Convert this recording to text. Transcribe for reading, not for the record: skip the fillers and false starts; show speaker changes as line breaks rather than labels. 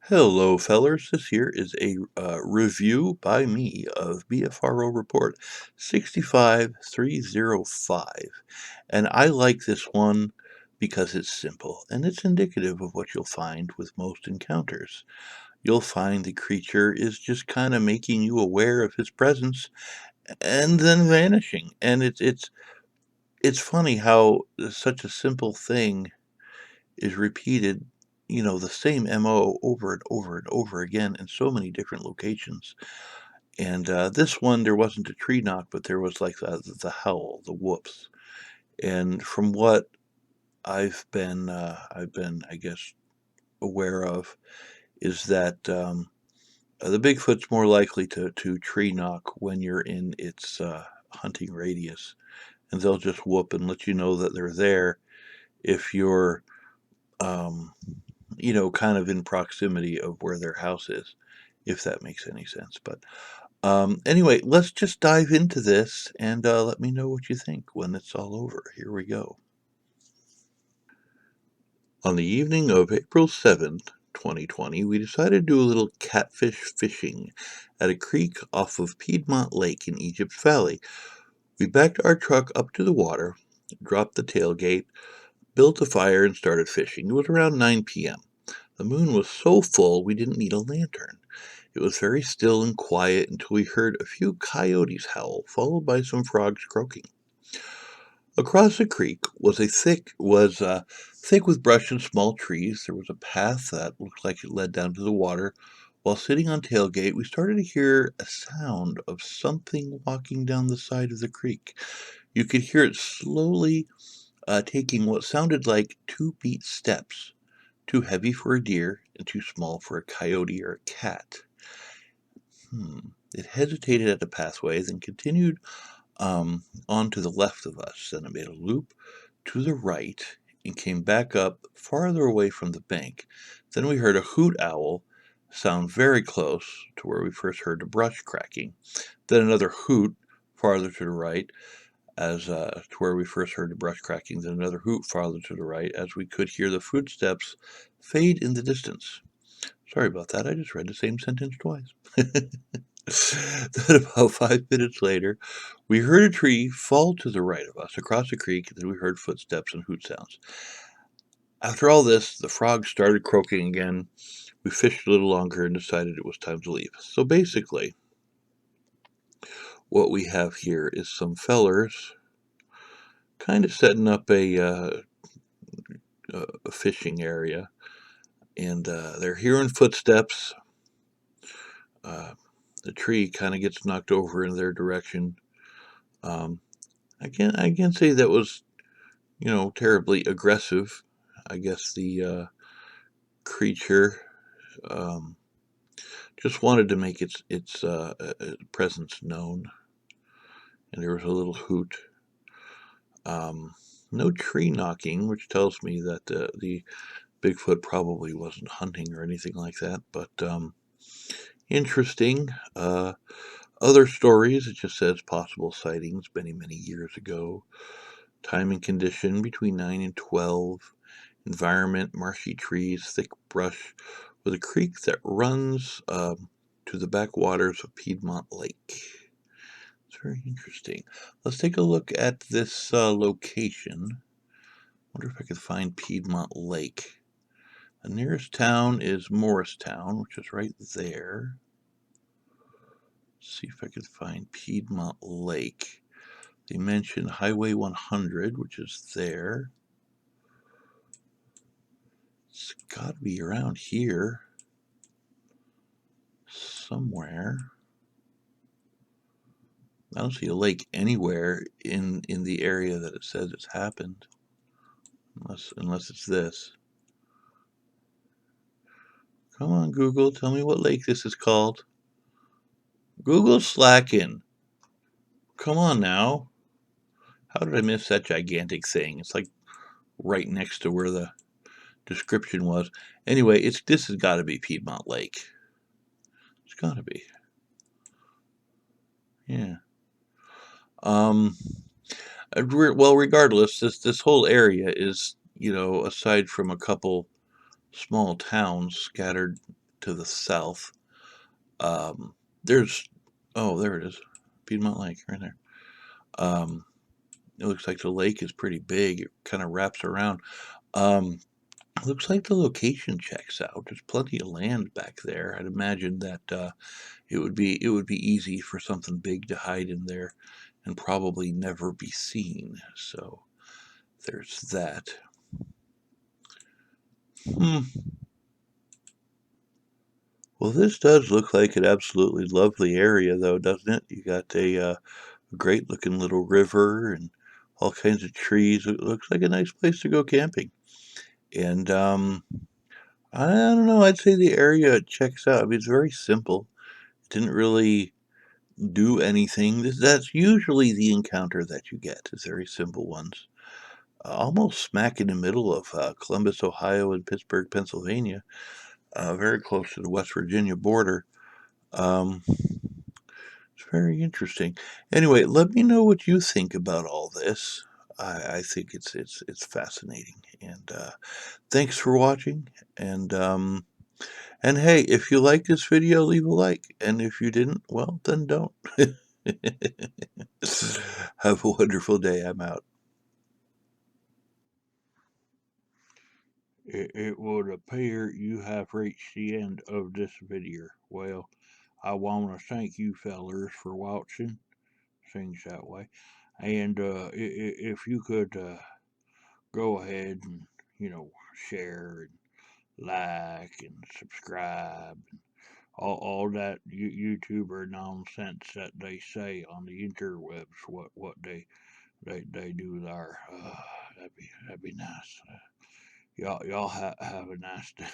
Hello, fellers. This here is a review by me of BFRO Report 65305. And I like this one because it's simple and it's indicative of what you'll find with most encounters. You'll find the creature is just kind of making you aware of his presence and then vanishing. And it's funny how such a simple thing is repeated, the same MO over and over and over again in so many different locations. And this one, there wasn't a tree knock, but there was like the howl, the whoops. And from what I've been, I guess, aware of, is that the Bigfoot's more likely to tree knock when you're in its hunting radius, and they'll just whoop and let you know that they're there if you're um, kind of in proximity of where their house is, if that makes any sense. But anyway, let's just dive into this and let me know what you think when it's all over. Here we go. On the evening of April 7th, 2020, we decided to do a little catfish fishing at a creek off of Piedmont Lake in Egypt Valley. We backed our truck up to the water, dropped the tailgate, built a fire, and started fishing. It was around 9 p.m. The moon was so full we didn't need a lantern. It was very still and quiet until we heard a few coyotes howl, followed by some frogs croaking. Across the creek was thick with brush and small trees. There was a path that looked like it led down to the water. While sitting on tailgate, we started to hear a sound of something walking down the side of the creek. You could hear it slowly taking what sounded like 2 beat steps, too heavy for a deer and too small for a coyote or a cat. It hesitated at the pathway, then continued on to the left of us. Then it made a loop to the right and came back up farther away from the bank. Then we heard a hoot owl sound very close to where we first heard the brush cracking. Then another hoot farther to the right to where we first heard the brush cracking. Then another hoot farther to the right as we could hear the footsteps fade in the distance. Sorry about that. I just read the same sentence twice. Then about 5 minutes later, we heard a tree fall to the right of us across the creek, and then we heard footsteps and hoot sounds. After all this, the frogs started croaking again. We fished a little longer and decided it was time to leave. So basically, what we have here is some fellers kind of setting up a fishing area, and they're hearing footsteps. Uh, the tree kind of gets knocked over in their direction. Um, I can't say that was terribly aggressive. I guess the creature um, just wanted to make its presence known, and there was a little hoot. No tree knocking, which tells me that the Bigfoot probably wasn't hunting or anything like that. But interesting. Other stories, it just says possible sightings many, many years ago. Time and condition between 9 and 12. Environment, marshy trees, thick brush, with a creek that runs to the backwaters of Piedmont Lake. It's very interesting. Let's take a look at this location. Wonder if I could find Piedmont Lake. The nearest town is Morristown, which is right there. Let's see if I could find Piedmont Lake. They mentioned Highway 100, which is there. It's got to be around here somewhere. I don't see a lake anywhere in the area that it says it's happened, unless it's this. Come on, Google, tell me what lake this is called. Google's slacking. Come on now. How did I miss that gigantic thing? It's like right next to where the description was. Anyway, this has got to be Piedmont Lake. It's got to be. Yeah. Well, regardless, this whole area is, aside from a couple small towns scattered to the south. There's, oh, there it is, Piedmont Lake right there. It looks like the lake is pretty big. It kind of wraps around. Looks like the location checks out. There's plenty of land back there. I'd imagine that it would be easy for something big to hide in there and probably never be seen. So there's that. Hmm. Well, this does look like an absolutely lovely area, though, doesn't it? You got a great looking little river and all kinds of trees. It looks like a nice place to go camping. And I don't know, I'd say the area checks out. I mean, it's very simple. It didn't really do anything. That's usually the encounter that you get, is very simple ones. Almost smack in the middle of Columbus, Ohio, and Pittsburgh, Pennsylvania, very close to the West Virginia border. Um, it's very interesting. Anyway, let me know what you think about all this. I think it's fascinating, and thanks for watching. And hey, if you like this video, leave a like, and if you didn't, well, then don't. Have a wonderful day. I'm out. It would appear you have reached the end of this video. Well, I want to thank you fellers for watching. Things that way. And if you could go ahead and, share and like and subscribe and all that YouTuber nonsense that they say on the interwebs, what they do there. That'd be nice. Y'all have a nice day.